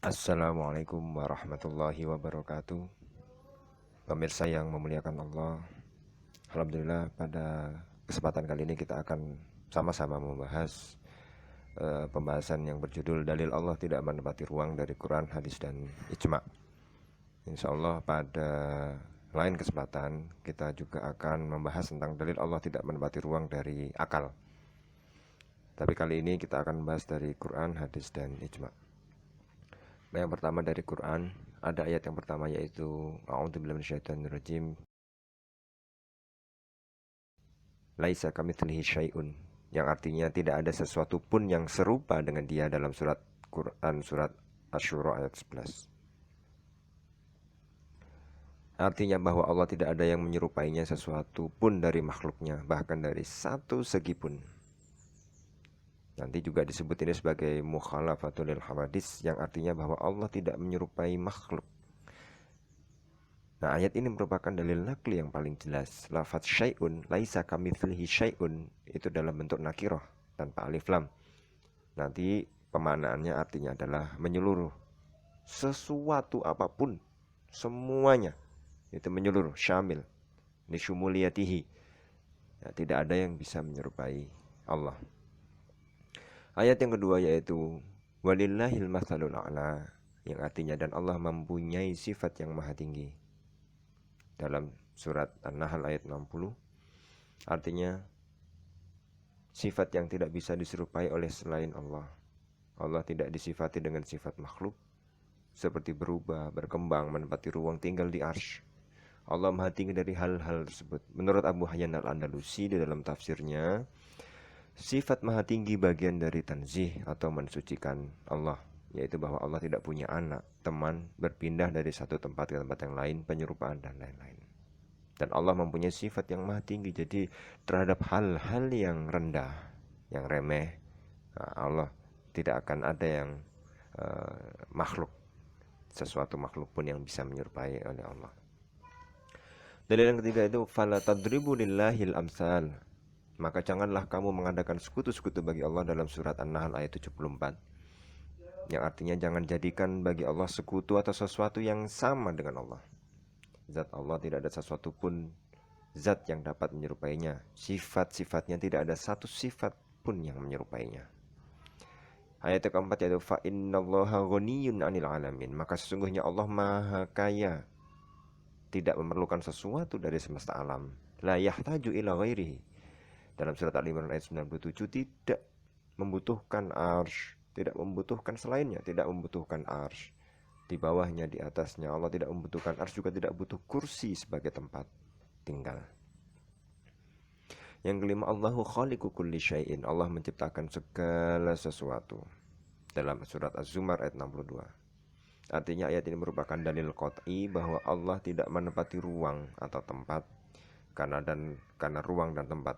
Assalamualaikum warahmatullahi wabarakatuh. Pemirsa yang memuliakan Allah, Alhamdulillah pada kesempatan kali ini kita akan sama-sama membahas pembahasan yang berjudul Dalil Allah tidak menempati ruang dari Quran, hadis, dan ijma'. Insya Allah pada lain kesempatan kita juga akan membahas tentang dalil Allah tidak menempati ruang dari akal. Tapi kali ini kita akan membahas dari Quran, hadis, dan ijma'. Yang pertama dari Quran, ada ayat yang pertama yaitu A'udzubillahi minasyaitonirrajim. Laisa kamitslihi syai'un, yang artinya tidak ada sesuatu pun yang serupa dengan dia dalam surat Quran surat Asy-Syura ayat 11. Artinya bahwa Allah tidak ada yang menyerupainya sesuatu pun dari makhluknya, bahkan dari satu segi pun. Nanti juga disebut ini sebagai mukhalafatul lil hawadis, yang artinya bahwa Allah tidak menyerupai makhluk. Nah, ayat ini merupakan dalil nakli yang paling jelas. Lafaz syai'un, laisa kamitslihi syai'un, itu dalam bentuk nakirah tanpa alif lam. Nanti pemanaannya artinya adalah menyeluruh. Sesuatu apapun, semuanya itu menyeluruh, syamil, lisyumuliyatihi. Ya, tidak ada yang bisa menyerupai Allah. Ayat yang kedua yaitu walillahil matsalul a'la, yang artinya dan Allah mempunyai sifat yang maha tinggi. Dalam surat An-Nahl ayat 60, artinya sifat yang tidak bisa diserupai oleh selain Allah. Allah tidak disifati dengan sifat makhluk seperti berubah, berkembang, menempati ruang tinggal di arsy. Allah maha tinggi dari hal-hal tersebut. Menurut Abu Hayyan Al-Andalusi di dalam tafsirnya, sifat maha tinggi bagian dari tanzih atau mensucikan Allah, yaitu bahwa Allah tidak punya anak, teman, berpindah dari satu tempat ke tempat yang lain, penyerupaan dan lain-lain. Dan Allah mempunyai sifat yang maha tinggi. Jadi terhadap hal-hal yang rendah, yang remeh, Allah tidak akan ada yang makhluk, sesuatu makhluk pun yang bisa menyerupai oleh Allah. Dalil yang ketiga itu fala tadribu lillahil amsal, maka janganlah kamu mengadakan sekutu-sekutu bagi Allah dalam surat An-Nahl ayat 74, yang artinya jangan jadikan bagi Allah sekutu atau sesuatu yang sama dengan Allah. Zat Allah tidak ada sesuatu pun zat yang dapat menyerupainya. Sifat-sifatnya tidak ada satu sifat pun yang menyerupainya. Ayat yang keempat yaitu fa innallaha ghaniyun 'anil 'alamin, maka sesungguhnya Allah maha kaya, tidak memerlukan sesuatu dari semesta alam. La yahtaju ila ghairihi. Dalam surat Al-Imran ayat 97, tidak membutuhkan arsy, tidak membutuhkan selainnya, tidak membutuhkan arsy. Di bawahnya, di atasnya, Allah tidak membutuhkan arsy, juga tidak butuh kursi sebagai tempat tinggal. Yang kelima, Allahu khaliqu kulli syai'in, Allah menciptakan segala sesuatu. Dalam surat Az-Zumar ayat 62. Artinya ayat ini merupakan dalil qat'i bahwa Allah tidak menempati ruang atau tempat, karena ruang dan tempat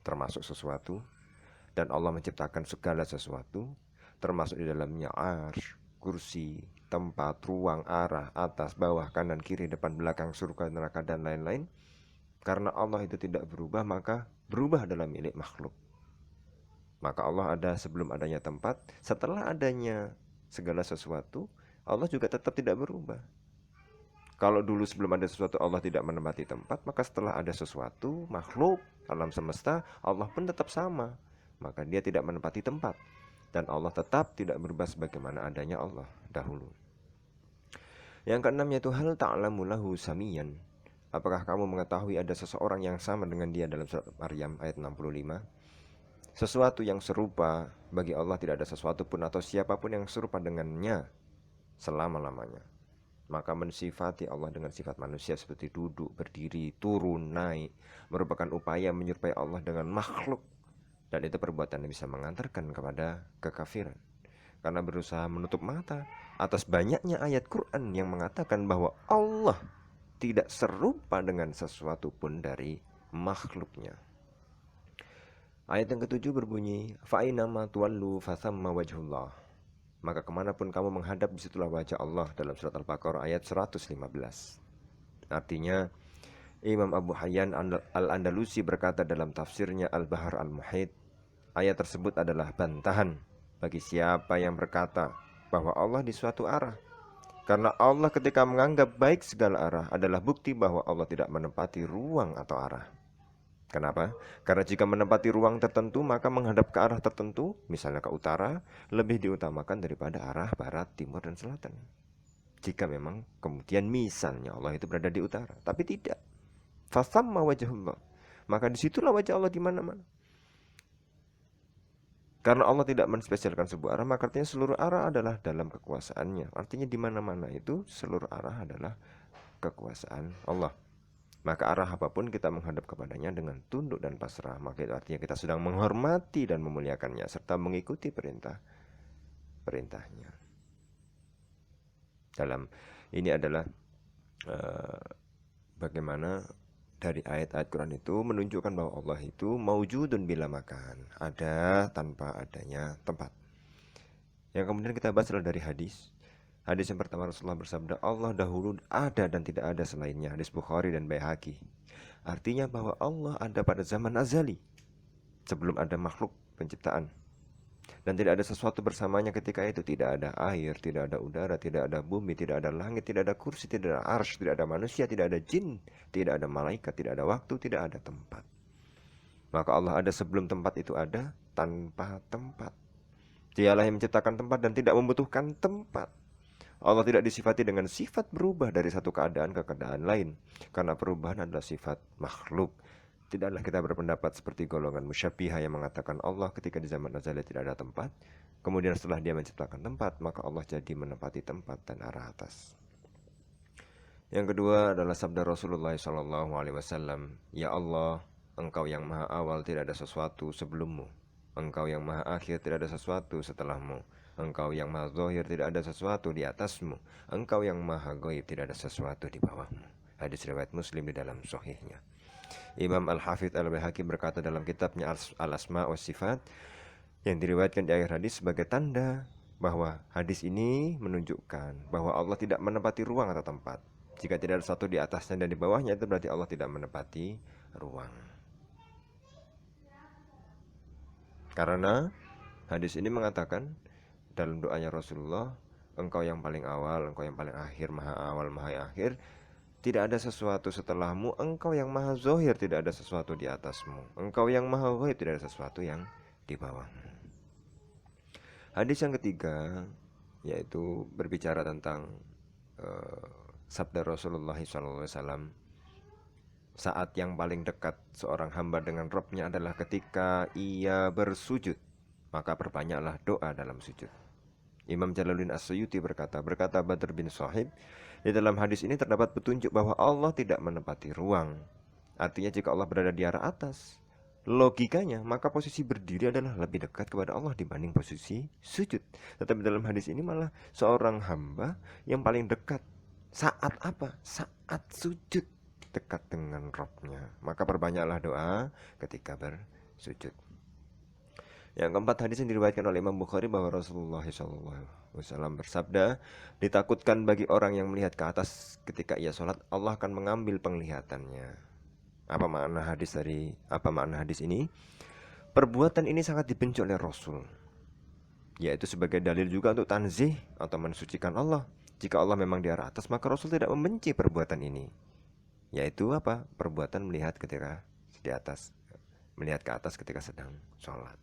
termasuk sesuatu, dan Allah menciptakan segala sesuatu termasuk di dalamnya arsy, kursi, tempat, ruang, arah, atas, bawah, kanan, kiri, depan, belakang, surga, neraka, dan lain-lain. Karena Allah itu tidak berubah, maka berubah dalam milik makhluk. Maka Allah ada sebelum adanya tempat, setelah adanya segala sesuatu, Allah juga tetap tidak berubah. Kalau dulu sebelum ada sesuatu Allah tidak menempati tempat, maka setelah ada sesuatu, makhluk, alam semesta, Allah pun tetap sama. Maka dia tidak menempati tempat. Dan Allah tetap tidak berubah sebagaimana adanya Allah dahulu. Yang keenam yaitu hal ta'lamu lahu samiyan. Apakah kamu mengetahui ada seseorang yang sama dengan dia dalam surat Maryam ayat 65? Sesuatu yang serupa bagi Allah tidak ada sesuatu pun atau siapapun yang serupa dengannya selama-lamanya. Maka mensifati Allah dengan sifat manusia seperti duduk, berdiri, turun, naik merupakan upaya menyerupai Allah dengan makhluk. Dan itu perbuatan yang bisa mengantarkan kepada kekafiran. Karena berusaha menutup mata atas banyaknya ayat Quran yang mengatakan bahwa Allah tidak serupa dengan sesuatu pun dari makhluknya. Ayat yang ketujuh berbunyi, fa'inama tuwallu fasamma wajhullah. Maka kemanapun kamu menghadap, disitulah wajah Allah, dalam surat Al-Baqarah ayat 115. Artinya, Imam Abu Hayyan Al-Andalusi berkata dalam tafsirnya Al-Bahar Al-Muhit, ayat tersebut adalah bantahan bagi siapa yang berkata bahwa Allah di suatu arah. Karena Allah ketika menganggap baik segala arah adalah bukti bahwa Allah tidak menempati ruang atau arah. Kenapa? Karena jika menempati ruang tertentu, maka menghadap ke arah tertentu, misalnya ke utara, lebih diutamakan daripada arah barat, timur, dan selatan. Jika memang kemudian misalnya Allah itu berada di utara, tapi tidak. Fasamma wajhullah. Maka disitulah wajah Allah di mana-mana. Karena Allah tidak menspesialkan sebuah arah, maka artinya seluruh arah adalah dalam kekuasaannya. Artinya di mana-mana itu seluruh arah adalah kekuasaan Allah. Maka arah apapun kita menghadap kepadanya dengan tunduk dan pasrah. Maka itu artinya kita sedang menghormati dan memuliakannya serta mengikuti perintahnya. Dalam ini adalah bagaimana dari ayat-ayat Quran itu menunjukkan bahwa Allah itu maujudun bila makan, ada tanpa adanya tempat. Yang kemudian kita bahas adalah dari hadis. Hadis yang pertama, Rasulullah bersabda, Allah dahulu ada dan tidak ada selainnya. Hadis Bukhari dan Baihaqi. Artinya bahwa Allah ada pada zaman azali, sebelum ada makhluk penciptaan. Dan tidak ada sesuatu bersamanya ketika itu. Tidak ada air, tidak ada udara, tidak ada bumi, tidak ada langit, tidak ada kursi, tidak ada arsy, tidak ada manusia, tidak ada jin, tidak ada malaikat, tidak ada waktu, tidak ada tempat. Maka Allah ada sebelum tempat itu ada, tanpa tempat. Dialah yang menciptakan tempat dan tidak membutuhkan tempat. Allah tidak disifati dengan sifat berubah dari satu keadaan ke keadaan lain. Karena perubahan adalah sifat makhluk. Tidaklah kita berpendapat seperti golongan musyabbihah yang mengatakan Allah ketika di zaman azali tidak ada tempat. Kemudian setelah dia menciptakan tempat, maka Allah jadi menempati tempat dan arah atas. Yang kedua adalah sabda Rasulullah SAW. Ya Allah, Engkau yang maha awal, tidak ada sesuatu sebelummu. Engkau yang maha akhir, tidak ada sesuatu setelahmu. Engkau yang maha zahir, tidak ada sesuatu di atasmu. Engkau yang maha ghaib, tidak ada sesuatu di bawahmu. Hadis riwayat Muslim di dalam sahihnya. Imam Al-Hafidh Al-Baihaqi berkata dalam kitabnya Al-Asma wa Sifat, yang diriwayatkan di akhir hadis sebagai tanda bahwa hadis ini menunjukkan bahwa Allah tidak menempati ruang atau tempat. Jika tidak ada satu di atasnya dan di bawahnya, itu berarti Allah tidak menempati ruang. Karena hadis ini mengatakan dalam doanya Rasulullah, Engkau yang paling awal, Engkau yang paling akhir, maha awal, maha akhir, tidak ada sesuatu setelahmu. Engkau yang maha zahir, tidak ada sesuatu di atasmu. Engkau yang maha ghaib, tidak ada sesuatu yang di bawahmu. Hadis yang ketiga yaitu berbicara tentang sabda Rasulullah SAW, saat yang paling dekat seorang hamba dengan Rabb-nya adalah ketika ia bersujud, maka perbanyaklah doa dalam sujud. Imam Jalaluddin As-Suyuti berkata Badr bin Shahib, di dalam hadis ini terdapat petunjuk bahwa Allah tidak menempati ruang. Artinya jika Allah berada di arah atas, logikanya maka posisi berdiri adalah lebih dekat kepada Allah dibanding posisi sujud. Tetapi dalam hadis ini malah seorang hamba yang paling dekat saat apa? Saat sujud, dekat dengan Rabb-nya. Maka perbanyaklah doa ketika bersujud. Yang keempat, hadis yang diriwayatkan oleh Imam Bukhari bahwa Rasulullah SAW bersabda, ditakutkan bagi orang yang melihat ke atas ketika ia sholat, Allah akan mengambil penglihatannya. Apa makna hadis ini? Perbuatan ini sangat dibenci oleh Rasul, yaitu sebagai dalil juga untuk tanzih atau mensucikan Allah. Jika Allah memang di arah atas, maka Rasul tidak membenci perbuatan ini, yaitu apa? Perbuatan melihat ketika di atas, melihat ke atas ketika sedang sholat.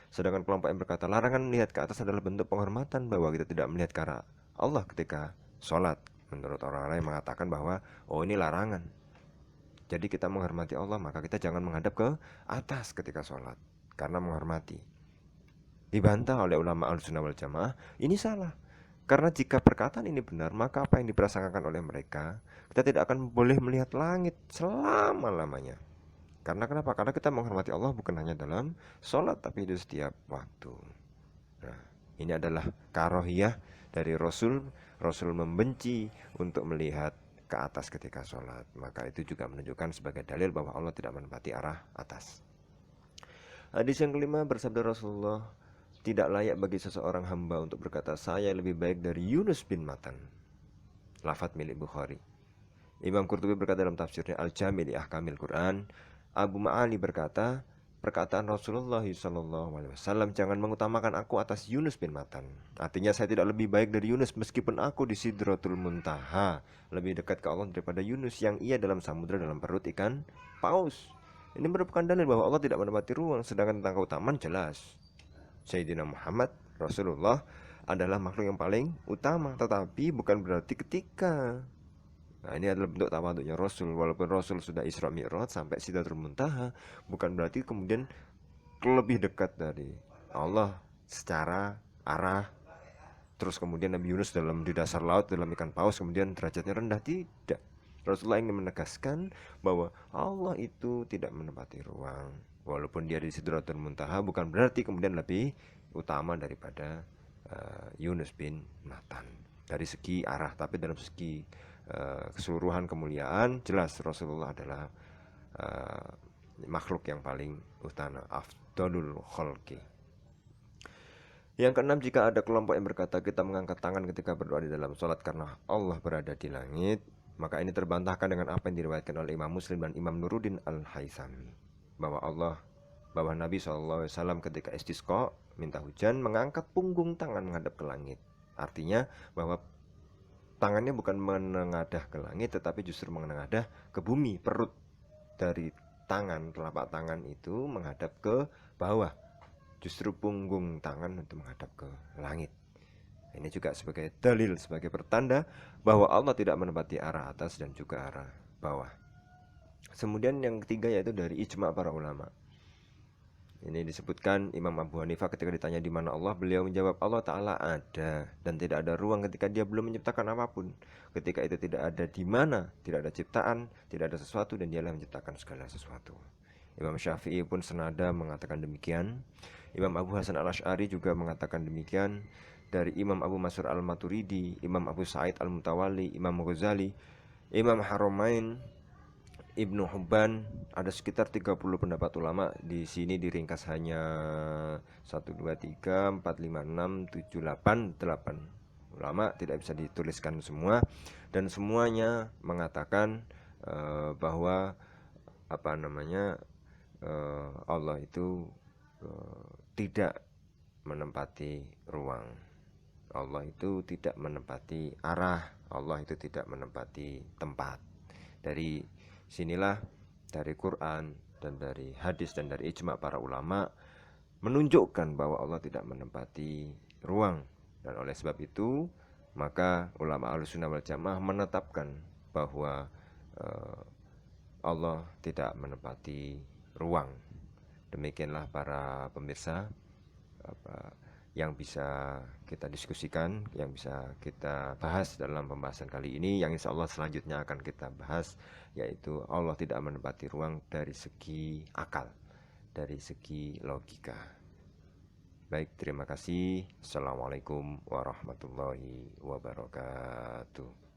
Sedangkan kelompok yang berkata larangan melihat ke atas adalah bentuk penghormatan, bahwa kita tidak melihat ke arah Allah ketika sholat. Menurut orang-orang yang mengatakan bahwa ini larangan, jadi kita menghormati Allah, maka kita jangan menghadap ke atas ketika sholat, karena menghormati. Dibantah oleh ulama Ahlussunnah wal Jamaah, ini salah. Karena jika perkataan ini benar, maka apa yang diprasangkakan oleh mereka, kita tidak akan boleh melihat langit selama-lamanya. Karena kenapa? Karena kita menghormati Allah bukan hanya dalam sholat, tapi di setiap waktu. Nah, ini adalah karohiyah dari Rasul. Rasul membenci untuk melihat ke atas ketika sholat. Maka itu juga menunjukkan sebagai dalil bahwa Allah tidak menempati arah atas. Hadis yang kelima, bersabda Rasulullah, tidak layak bagi seseorang hamba untuk berkata, saya lebih baik dari Yunus bin Matan. Lafadz milik Bukhari. Imam Qurtubi berkata dalam tafsirnya Al-Jami' li Ahkamil Quran, Abu Ma'ali berkata, perkataan Rasulullah SAW, jangan mengutamakan aku atas Yunus bin Matan. Artinya saya tidak lebih baik dari Yunus meskipun aku di Sidratul Muntaha, lebih dekat ke Allah daripada Yunus yang ia dalam samudra dalam perut ikan paus. Ini merupakan dalil bahwa Allah tidak menempati ruang. Sedangkan tentang keutamaan jelas, Sayyidina Muhammad Rasulullah adalah makhluk yang paling utama. Tetapi bukan berarti ketika, nah ini adalah bentuk tawaduknya Rasul, walaupun Rasul sudah Isra Mi'raj sampai Sidratul Muntaha, bukan berarti kemudian lebih dekat dari Allah secara arah. Terus kemudian Nabi Yunus di dasar laut dalam ikan paus kemudian derajatnya rendah. Tidak. Rasulullah ingin menegaskan bahwa Allah itu tidak menempati ruang. Walaupun dia di Sidratul Muntaha, bukan berarti kemudian lebih utama daripada Yunus bin Matan dari segi arah. Tapi dalam segi keseluruhan kemuliaan, jelas Rasulullah adalah makhluk yang paling utama, afdalul khalqi. Yang keenam, jika ada kelompok yang berkata kita mengangkat tangan ketika berdoa di dalam sholat karena Allah berada di langit, maka ini terbantahkan dengan apa yang diriwayatkan oleh Imam Muslim dan Imam Nuruddin Al-Haythami, bahwa Nabi SAW ketika istisqa minta hujan mengangkat punggung tangan menghadap ke langit. Artinya bahwa tangannya bukan menengadah ke langit, tetapi justru menengadah ke bumi. Perut dari tangan, telapak tangan itu menghadap ke bawah, justru punggung tangan untuk menghadap ke langit. Ini juga sebagai dalil, sebagai pertanda bahwa Allah tidak menempati arah atas dan juga arah bawah. Kemudian yang ketiga yaitu dari ijma' para ulama. Ini disebutkan Imam Abu Hanifah ketika ditanya di mana Allah, beliau menjawab Allah Ta'ala ada dan tidak ada ruang ketika dia belum menciptakan apapun. Ketika itu tidak ada di mana, tidak ada ciptaan, tidak ada sesuatu, dan dialah menciptakan segala sesuatu. Imam Syafi'i pun senada mengatakan demikian. Imam Abu Hasan Al-Asy'ari juga mengatakan demikian. Dari Imam Abu Mansur Al-Maturidi, Imam Abu Sa'id Al-Mutawali, Imam Ghazali, Imam Haramain, Ibnu Hubban, ada sekitar 30 pendapat ulama. Di sini diringkas hanya 1, 2, 3, 4, 5, 6, 7, 8 ulama, tidak bisa dituliskan semua. Dan semuanya mengatakan bahwa Allah itu tidak menempati ruang. Allah itu tidak menempati arah. Allah itu tidak menempati tempat. Dari sinilah, dari Quran dan dari hadis dan dari ijma' para ulama menunjukkan bahwa Allah tidak menempati ruang. Dan oleh sebab itu, maka ulama Ahlussunnah wal Jamaah menetapkan bahwa Allah tidak menempati ruang. Demikianlah para pemirsa yang bisa kita diskusikan, yang bisa kita bahas dalam pembahasan kali ini, yang insya Allah selanjutnya akan kita bahas, yaitu Allah tidak menempati ruang dari segi akal, dari segi logika. Baik, terima kasih. Assalamualaikum warahmatullahi wabarakatuh.